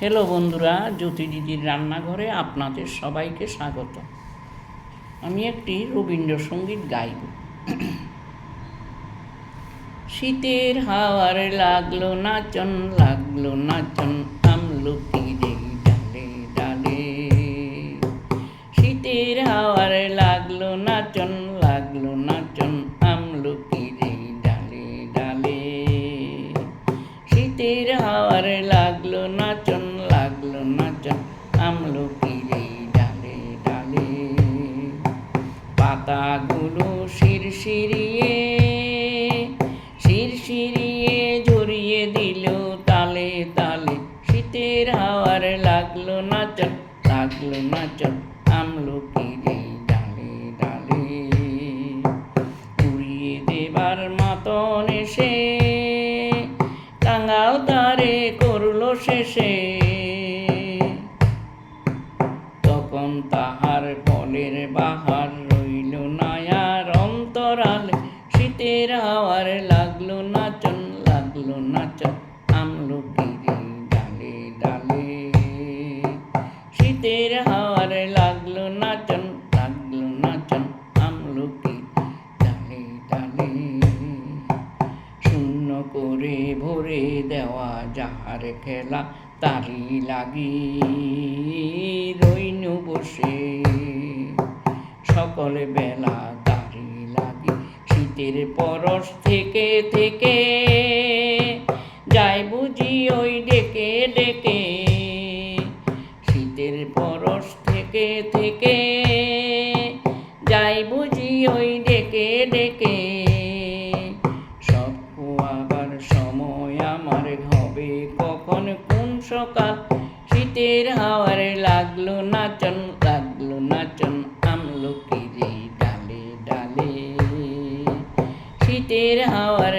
Hello বন্ধুরা, জ্যোতি দিদির রান্নাঘরে আপনাদের সবাইকে স্বাগত। আমি একটি রবীন্দ্রসঙ্গীত গাইব। শীতের হাওয়ার লাগলো নাচন, আমলকির ডালে ডালে। শীতের হাওয়ার লাগলো নাচন, আমলকির ডালে ডালে। শীতের হাওয়ার লাগলো নাচন, আমলকির ডালে ডালে। পাতাগুলো শিরশিরিয়ে ঝরিয়ে দিল তালে তালে। শীতের হাওয়ার লাগলো নাচন, আমলকির ডালে ডালে। উড়িয়ে দেবার মতন এসে টাঙ্গাও তারে করলো শেষে। তখন তাহার ফলের বাহার রইল না আর অন্তরালে। শীতের হাওয়ার লাগলো নাচন, আমলকির ডালে ডালে। শীতের হাওয়ার লাগলো নাচন, আমলকির ডালে ডালে। শূন্য করে ভরে দেওয়া যাহার খেলা, তারি লাগি রইনু বসে সকল বেলা তারি লাগি। শীতের পরশ থেকে থেকে যায় বুঝি ওই ডেকে ডেকে। শীতের পরশ থেকে থেকে যায় বুঝি ওই ডেকে ডেকে। সব খোয়াবার সময় আমার হবে কখন কোন সকাল। শীতের হাওয়ার লাগলো নাচন, আমলকির ডালে ডালে। শীতের হাওয়ার